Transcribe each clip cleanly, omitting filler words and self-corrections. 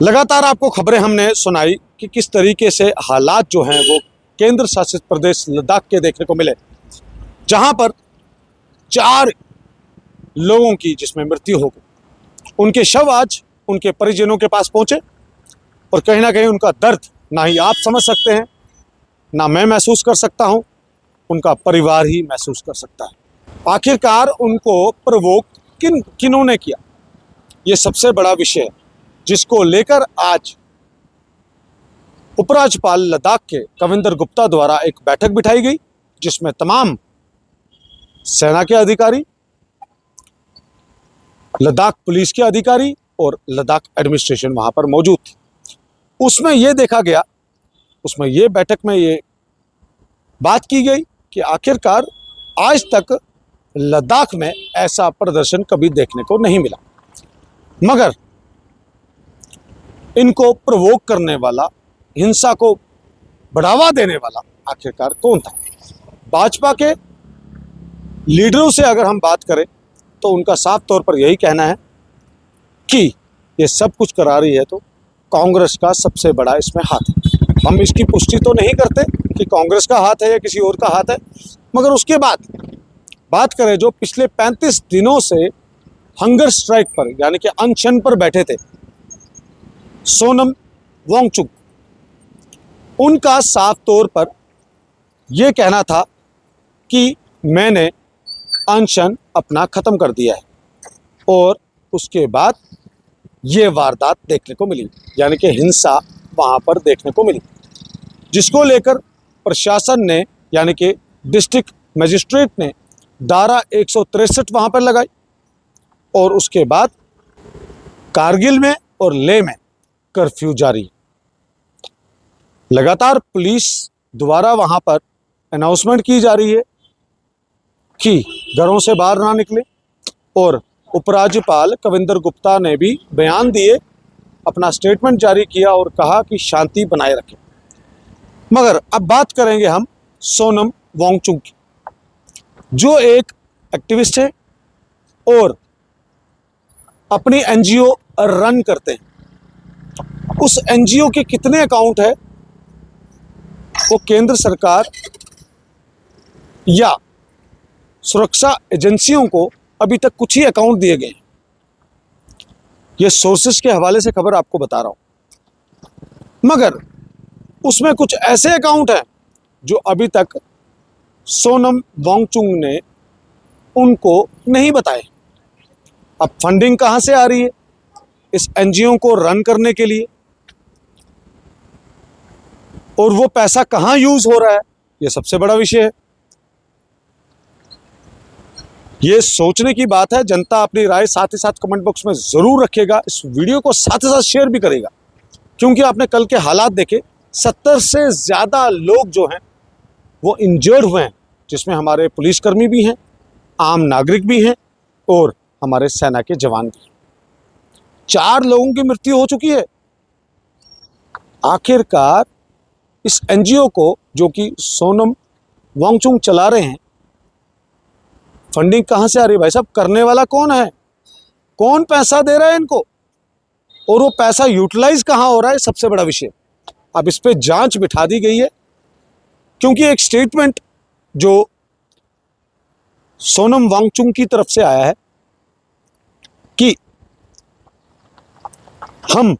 लगातार आपको खबरें हमने सुनाई कि किस तरीके से हालात जो हैं वो केंद्र शासित प्रदेश लद्दाख के देखने को मिले, जहां पर 4 लोगों की जिसमें मृत्यु हो गई। उनके शव आज उनके परिजनों के पास पहुंचे और कहीं ना कहीं उनका दर्द ना ही आप समझ सकते हैं, ना मैं महसूस कर सकता हूं, उनका परिवार ही महसूस कर सकता है। आखिरकार उनको प्रवोक किन्होंने किया, ये सबसे बड़ा विषय है जिसको लेकर आज उपराज्यपाल लद्दाख के कविंदर गुप्ता द्वारा एक बैठक बिठाई गई, जिसमें तमाम सेना के अधिकारी, लद्दाख पुलिस के अधिकारी और लद्दाख एडमिनिस्ट्रेशन वहां पर मौजूद थी। उसमें यह देखा गया, उसमें यह बैठक में ये बात की गई कि आखिरकार आज तक लद्दाख में ऐसा प्रदर्शन कभी देखने को नहीं मिला, मगर इनको प्रवोक करने वाला, हिंसा को बढ़ावा देने वाला आखिरकार कौन था। भाजपा के लीडरों से अगर हम बात करें तो उनका साफ तौर पर यही कहना है कि ये सब कुछ करा रही है तो कांग्रेस का सबसे बड़ा इसमें हाथ है। हम इसकी पुष्टि तो नहीं करते कि कांग्रेस का हाथ है या किसी और का हाथ है, मगर उसके बाद बात करें जो पिछले 35 दिनों से हंगर स्ट्राइक पर यानी कि अनशन पर बैठे थे सोनम वांगचुक, उनका साफ तौर पर यह कहना था कि मैंने अनशन अपना खत्म कर दिया है, और उसके बाद ये वारदात देखने को मिली, यानी कि हिंसा वहां पर देखने को मिली, जिसको लेकर प्रशासन ने यानी कि डिस्ट्रिक्ट मजिस्ट्रेट ने धारा 163 वहां पर लगाई, और उसके बाद कारगिल में और लेह में कर्फ्यू जारी। लगातार पुलिस द्वारा वहां पर अनाउंसमेंट की जा रही है कि घरों से बाहर ना निकले, और उपराज्यपाल कविंदर गुप्ता ने भी बयान दिए, अपना स्टेटमेंट जारी किया और कहा कि शांति बनाए रखें। मगर अब बात करेंगे हम सोनम वांगचुक की, जो एक एक्टिविस्ट है और अपनी एनजीओ रन करते हैं। उस एनजीओ के कितने अकाउंट है वो केंद्र सरकार या सुरक्षा एजेंसियों को अभी तक कुछ ही अकाउंट दिए गए हैं। ये सोर्सेस के हवाले से खबर आपको बता रहा हूं, मगर उसमें कुछ ऐसे अकाउंट हैं जो अभी तक सोनम वांगचुक ने उनको नहीं बताए। अब फंडिंग कहां से आ रही है इस एनजीओ को रन करने के लिए, और वो पैसा कहां यूज हो रहा है, ये सबसे बड़ा विषय है। ये सोचने की बात है। जनता अपनी राय साथ ही साथ कमेंट बॉक्स में जरूर रखेगा, इस वीडियो को साथ ही साथ शेयर भी करेगा, क्योंकि आपने कल के हालात देखे, 70 से ज्यादा लोग जो हैं वो इंजर्ड हुए हैं, जिसमें हमारे पुलिसकर्मी भी हैं, आम नागरिक भी हैं और हमारे सेना के जवान भी। 4 लोगों की मृत्यु हो चुकी है। आखिरकार इस एनजीओ को, जो कि सोनम वांगचुक चला रहे हैं, फंडिंग कहां से आ रही है भाई साहब? करने वाला कौन है? कौन पैसा दे रहा है इनको, और वो पैसा यूटिलाइज कहां हो रहा है? सबसे बड़ा विषय। अब इस पे जांच बिठा दी गई है, क्योंकि एक स्टेटमेंट जो सोनम वांगचुक की तरफ से आया है कि हम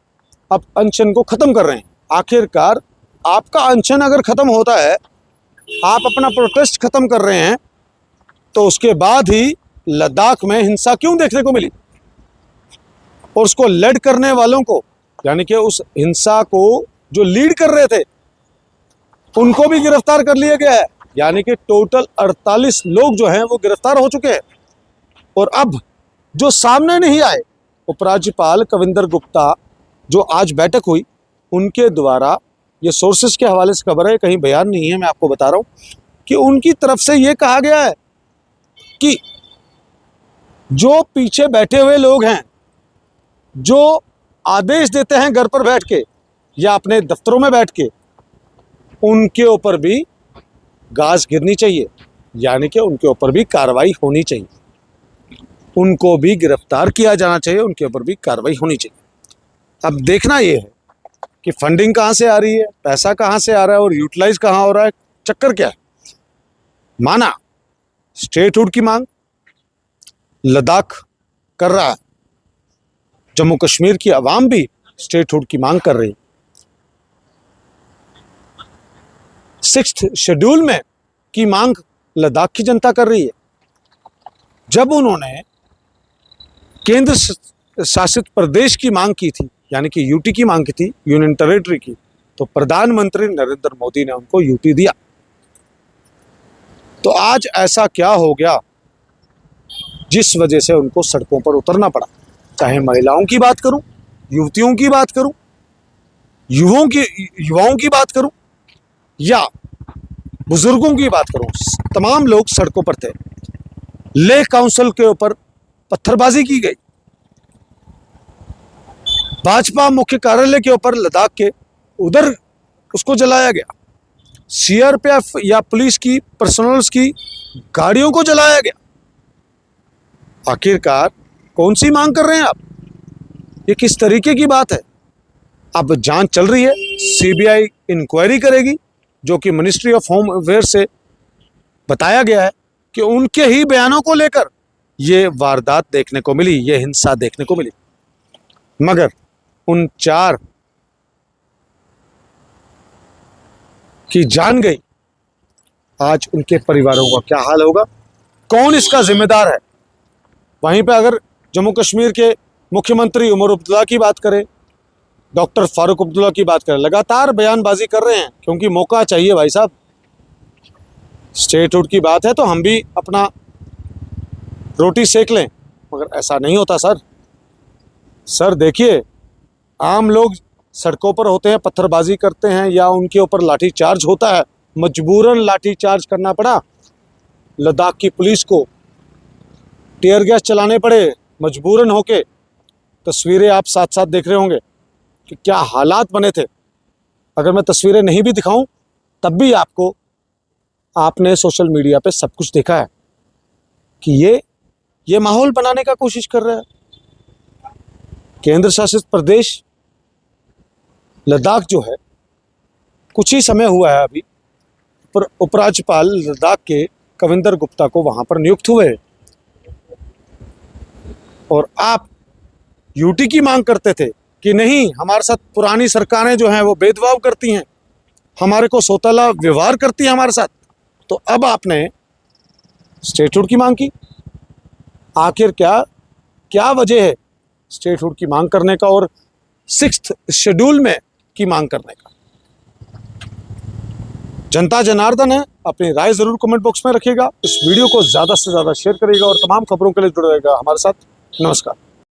अब अनशन को खत्म कर रहे हैं। आखिरकार आपका अनशन अगर खत्म होता है, आप अपना प्रोटेस्ट खत्म कर रहे हैं, तो उसके बाद ही लद्दाख में हिंसा क्यों देखने को मिली? और उसको लीड करने वालों को, यानी कि उस हिंसा को जो लीड कर रहे थे, उनको भी गिरफ्तार कर लिया गया है। यानी कि टोटल 48 लोग जो हैं वो गिरफ्तार हो चुके हैं। और अब जो सामने नहीं आए, उपराज्यपाल कविंदर गुप्ता जो आज बैठक हुई, उनके द्वारा, ये सोर्सेस के हवाले से खबर है, कहीं बयान नहीं है, मैं आपको बता रहा हूं कि उनकी तरफ से ये कहा गया है कि जो पीछे बैठे हुए लोग हैं, जो आदेश देते हैं घर पर बैठ के या अपने दफ्तरों में बैठ के, उनके ऊपर भी गाज गिरनी चाहिए, यानी कि उनके ऊपर भी कार्रवाई होनी चाहिए, उनको भी गिरफ्तार किया जाना चाहिए, उनके ऊपर भी कार्रवाई होनी चाहिए। अब देखना ये है कि फंडिंग कहाँ से आ रही है, पैसा कहाँ से आ रहा है और यूटिलाइज कहाँ हो रहा है, चक्कर क्या है। माना स्टेटहुड की मांग लद्दाख कर रहा है, जम्मू कश्मीर की आवाम भी स्टेटहुड की मांग कर रही है। 6th शेड्यूल में की मांग लद्दाख की जनता कर रही है। जब उन्होंने केंद्र शासित प्रदेश की मांग की थी, यानी कि यूटी की मांग की थी, यूनियन टेरिटरी की, तो प्रधानमंत्री नरेंद्र मोदी ने उनको यूटी दिया। तो आज ऐसा क्या हो गया जिस वजह से उनको सड़कों पर उतरना पड़ा। चाहे महिलाओं की बात करूं, युवतियों की बात करूं, युवाओं की बात करूं या बुजुर्गों की बात करूं, तमाम लोग सड़कों पर थे। लेह काउंसिल के ऊपर पत्थरबाजी की गई, भाजपा मुख्य कार्यालय के ऊपर लद्दाख के उधर उसको जलाया गया, सीआरपीएफ या पुलिस की पर्सनल्स की गाड़ियों को जलाया गया। आखिरकार कौन सी मांग कर रहे हैं आप? ये किस तरीके की बात है? अब जांच चल रही है, सीबीआई इंक्वायरी करेगी, जो कि मिनिस्ट्री ऑफ होम अफेयर से बताया गया है कि उनके ही बयानों को लेकर ये वारदात देखने को मिली, ये हिंसा देखने को मिली। मगर उन 4 की जान गई, आज उनके परिवारों का क्या हाल होगा? कौन इसका जिम्मेदार है? वहीं पे अगर जम्मू कश्मीर के मुख्यमंत्री उमर अब्दुल्ला की बात करें, डॉक्टर फारूक अब्दुल्ला की बात करें, लगातार बयानबाजी कर रहे हैं क्योंकि मौका चाहिए भाई साहब। स्टेटहुड की बात है तो हम भी अपना रोटी सेक लें, मगर ऐसा नहीं होता सर देखिए, आम लोग सड़कों पर होते हैं, पत्थरबाजी करते हैं या उनके ऊपर लाठी चार्ज होता है, मजबूरन लाठी चार्ज करना पड़ा। लद्दाख की पुलिस को टीयर गैस चलाने पड़े मजबूरन होके। तस्वीरें आप साथ साथ देख रहे होंगे कि क्या हालात बने थे। अगर मैं तस्वीरें नहीं भी दिखाऊं तब भी आपने सोशल मीडिया पे सब कुछ देखा है कि ये माहौल बनाने का कोशिश कर रहा है केंद्र शासित प्रदेश लद्दाख जो है। कुछ ही समय हुआ है अभी पर उपराज्यपाल लद्दाख के कविंदर गुप्ता को वहां पर नियुक्त हुए और आप यूटी की मांग करते थे कि नहीं, हमारे साथ पुरानी सरकारें जो हैं वो भेदभाव करती हैं, हमारे को सौतेला व्यवहार करती है हमारे साथ। तो अब आपने स्टेटहुड की मांग की। आखिर क्या वजह है स्टेटहुड की मांग करने का और 6th शेड्यूल में की मांग करने का? जनता जनार्दन है, अपनी राय जरूर कमेंट बॉक्स में रखिएगा। इस वीडियो को ज़्यादा से ज़्यादा शेयर करिएगा और तमाम खबरों के लिए जुड़े रहेगा हमारे साथ। नमस्कार।